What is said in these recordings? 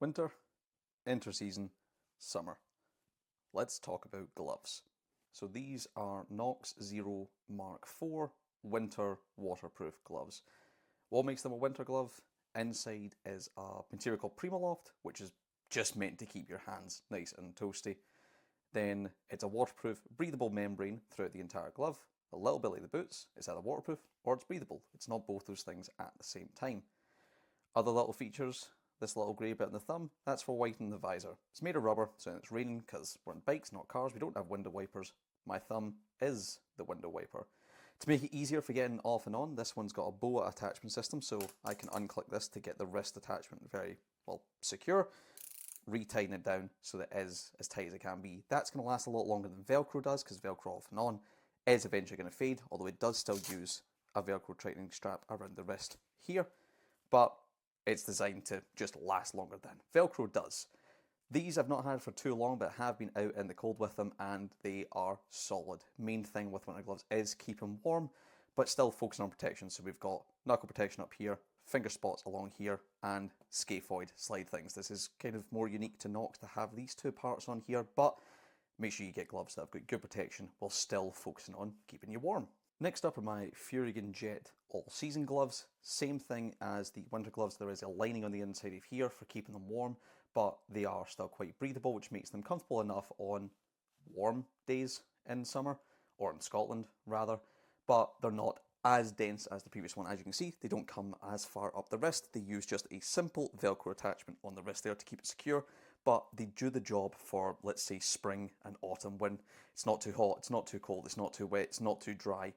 Winter, interseason, summer. Let's talk about gloves. So these are Nox Zero Mark IV winter waterproof gloves. What makes them a winter glove? Inside is a material called Primaloft, which is just meant to keep your hands nice and toasty. Then it's a waterproof, breathable membrane throughout the entire glove. A little bit like the boots, it's either waterproof or it's breathable. It's not both those things at the same time. Other little features, this little grey bit in the thumb, that's for whitening the visor. It's made of rubber, so when it's raining, because we're in bikes, not cars, we don't have window wipers. My thumb is the window wiper. To make it easier for getting off and on, this one's got a boa attachment system, so I can unclick this to get the wrist attachment very, well, secure, retighten it down so that it is as tight as it can be. That's going to last a lot longer than Velcro does, because Velcro off and on is eventually going to fade, although it does still use a Velcro tightening strap around the wrist here. But it's designed to just last longer than Velcro does. These I've not had for too long, but have been out in the cold with them, and they are solid. Main thing with winter gloves is keep them warm, but still focusing on protection. So we've got knuckle protection up here, finger spots along here, and scaphoid slide things. This is kind of more unique to Nox to have these two parts on here, but make sure you get gloves that have got good protection while still focusing on keeping you warm. Next up are my Furigan Jet all-season gloves. Same thing as the winter gloves, there is a lining on the inside of here for keeping them warm, but they are still quite breathable, which makes them comfortable enough on warm days in summer, or in Scotland rather, but they're not as dense as the previous one. As you can see, they don't come as far up the wrist. They use just a simple Velcro attachment on the wrist there to keep it secure, but they do the job for, let's say, spring and autumn when it's not too hot, it's not too cold, it's not too wet, it's not too dry.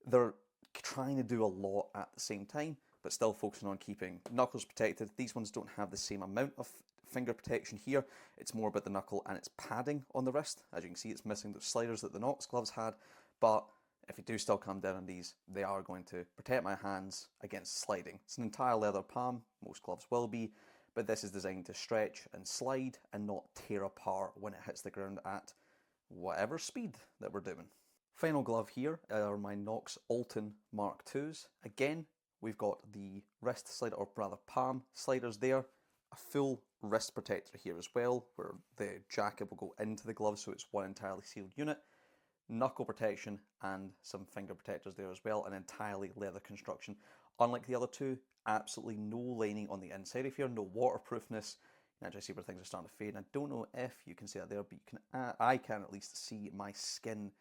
They're trying to do a lot at the same time, but still focusing on keeping knuckles protected. These ones don't have the same amount of finger protection here. It's more about the knuckle and its padding on the wrist. As you can see, it's missing those sliders that the Nox gloves had, but if you do still come down on these, they are going to protect my hands against sliding. It's an entire leather palm, most gloves will be, but this is designed to stretch and slide and not tear apart when it hits the ground at whatever speed that we're doing. Final glove here are my Nox Alton Mark IIs. Again, we've got the wrist slider, or rather palm sliders there, a full wrist protector here as well, where the jacket will go into the glove, so it's one entirely sealed unit. Knuckle protection and some finger protectors there as well, an entirely leather construction. Unlike the other two, absolutely no lining on the inside of here, no waterproofness. You can actually see where things are starting to fade. And I don't know if you can see that there, but you can, I can at least see my skin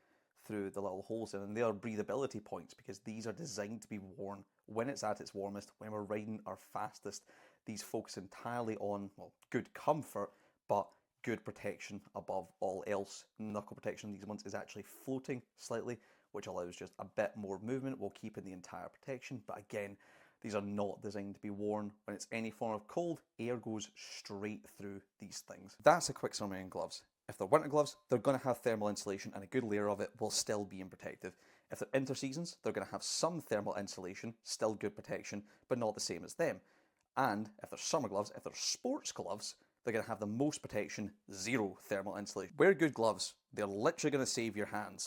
through the little holes in, and they are breathability points because these are designed to be worn when it's at its warmest, when we're riding our fastest. These focus entirely on, well, good comfort, but good protection above all else. Knuckle protection on these ones is actually floating slightly, which allows just a bit more movement while keeping the entire protection. But again, these are not designed to be worn when it's any form of cold. Air goes straight through these things. That's a quick summary on gloves. If they're winter gloves, they're going to have thermal insulation, and a good layer of it will still be protective. If they're interseasons, they're going to have some thermal insulation, still good protection, but not the same as them. And if they're summer gloves, if they're sports gloves, they're going to have the most protection, zero thermal insulation. Wear good gloves. They're literally going to save your hands.